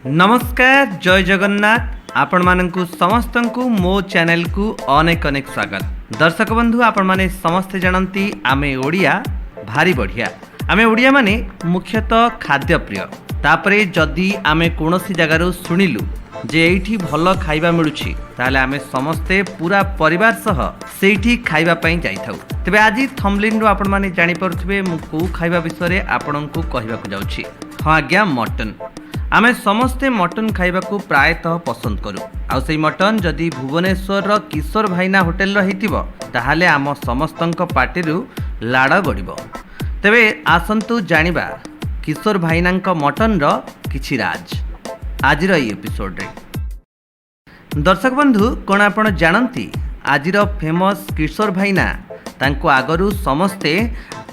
नमस्कार जय जगन्नाथ आपण मानकु समस्त को मो चैनल को अनेक अनेक स्वागत। दर्शक बंधु आपण माने समस्ते जानती आमे ओडिया भारी बढ़िया। आमे ओडिया माने मुख्यतः खाद्य प्रिय। तापरे जदि आमे कोनोसी जगार सुनिलु जे एठी भल खाइबा मिलुछि ताले आमे समस्ते पूरा परिवार सह सेठी खाइबा पई जाइथाउ। तबे आज थंबनेल रो आपण माने जानि परथिबे मु को खाइबा विषय आपनकु कहबा को जाउछि। हां आज्ञा मटन। आमे समस्ते मटन खाइबा को प्रायतः पसंद करू। आउ सेई मटन जदि भुवनेश्वर रो किशोर भाईना होटल रो हितिबो ताहाले आम समस्तंक पाटिरु लाड़ गड़िबो। तेबे आसंतु जानिबा किशोर भाईनांक मटन रो किछि राज आज रो एपिसोड रे। दर्शक बंधु कोन आपण जानंती आज रो फेमस किशोर भाईना तांको आगरु समस्ते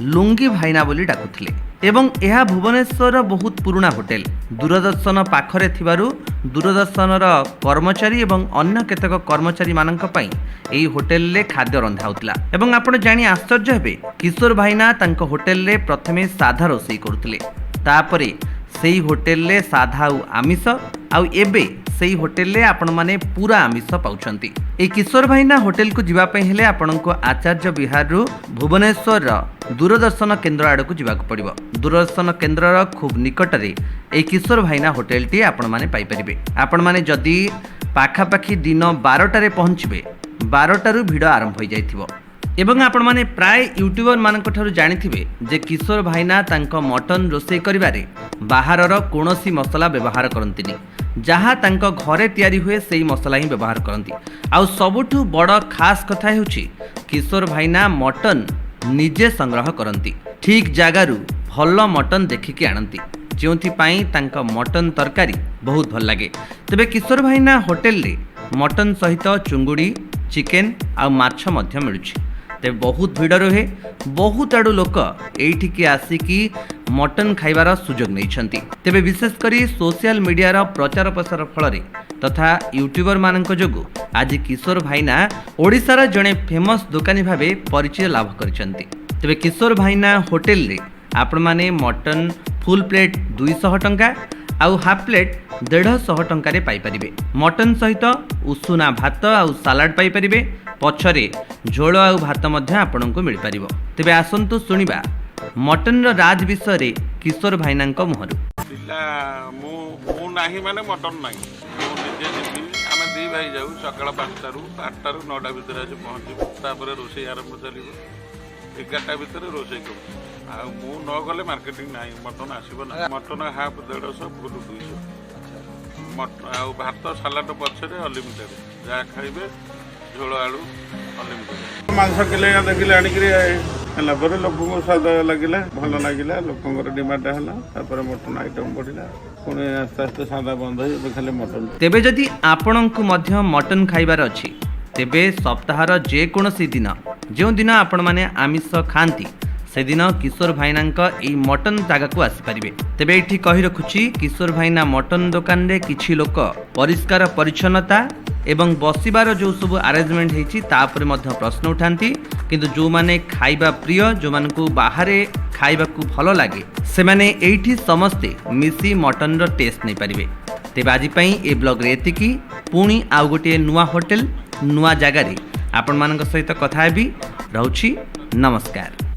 लुंगी भाईना बोली डाकुथिले एवं यह भुवनेश्वर बहुत पुराना होटेल। दूरदर्शन पाखरे थिबारु दूरदर्शन कर्मचारी एवं अन्य केतक कर्मचारी मानक पई एई होटेल रे खाद्य रंधा होतला। एवं आपण जानि आश्चर्य हेबे किशोर भाईना तांको होटेल रे प्रथमे साधा रोसई करथले, तापरे सेई होटेल रे साधा आउ आमिष आउ एबे सेई होटेल रे आपण माने पूरा आमिष पाउछंती। ए किशोर भाईना होटेल को जिबा पई हेले आपनको आचार्य विहार रु भुवनेश्वर दूरदर्शन केन्द्र आड़क जावाक पड़िबो। दूरदर्शन केन्द्र खूब निकट रे ए किशोर भाईना होटेल टी आपण माने पाई परिबे। आपण माने जदी पाखापाखी दिन 12टा रे पहुँचबे 12टा रु भिड़ आरंभ हो जाइथिबो। एवं आपण माने प्राय यूट्यूबर मानक ठारू जानिथिबे जे किशोर भाईना तांको मटन रोषेई करिबारे बाहारर कोनोसी मसला व्यवहार करंतिनी, जहाँ तांको घरे तैयारी हुए सेई मसला ही व्यवहार करंती। आउ सबुठु बड़ खास कथा हेउची किशोर भाईना मटन निजे संग्रह करंती, ठीक जगारू भल मटन देखिकी आणंती, जोंथि पाई तांको मटन तरकारी बहुत भल लागे। तबे किशोर भाईना होटेल रे मटन सहित चुंगुड़ी चिकेन आउ माछ मध्य मिलुछि। तेरे बहुत भिड़ रहे, बहुत आड़ू लोक एठिकी आसिकी मटन खाइबार सुजोग नहीं। तेबे विशेषकर सोशल मीडिया प्रचार प्रसार फल तथा यूट्यूबर मानक जोगु आज किशोर भाईना ओडिशार जड़े फेमस दुकानी भावे परिचय लाभ करिसेंती। तेबे किशोर भाईना होटेल रे आपण माने मटन फुल प्लेट 200 टंका आउ हाफ प्लेट 150 टंका रे पाई परिबे। मटन सहित उषुना भात आउ सालाड पाई परिबे। पछरे झोल आउ भात मध्य आपनको मिल पारिबो। तेबे आसंतु सुनिबा मटन रो राज विषय रे किशोर भाईनांको मुहरु। पिला मु नाही माने मटन नाही, मु निजे जिबी। आमे दी भाई जाऊ सकाळ 5टा रु 8टा रु 9टा भितर आजे पहुंचीबो, तापर रोसई आरंभ चलिबो। 11टा भितर रोसई करू। आ मु न गले मार्केटिंग नाही, मटन आसीबो ना। मटन हाफ 150 फुल 200 मटन आउ भात सालाड पछरे अनलिमिटेड जा खाइबे। झोल आलू अनलिमिटेड मांस किले देखिले आनिकरी हला पर लोकको स्वाद लागिला, भल लागिला, लोकंगर डिमांड हला, तापर मटन आइटम बढ़िला, पुणे आस्ते आस्ते सादा बंद होई खाली मटन। तेबे जदि आपनकु मध्य मटन खाइबार अछि तेबे सप्ताहर जे कोनोसी दिन जो दिन आपण माने आमिष खांती से दिन किशोर भाईनांक एई मटन जागा को आसी परिबे। तेबे एठी कहि रखुची किशोर भाईना मटन दुकान रे किछि लोक परिष्कार परिच्छन्नता एवं बसिबार जो सब अरेंजमेंट हेछि तापर मध्य प्रश्न उठांती, किंतु जो माने खाइबा प्रिय जो मानकु बाहरे खाइबा को भलो लागे से माने एठी समस्ते मिसी मटन रो टेस्ट नै परिबे। तेबे आजि पई ए ब्लॉग रे एतिकी। पुणी आउ गोटे नुआ होटेल नुआ जगार आपण मानक सहित कथा हेबी। रहउछि नमस्कार।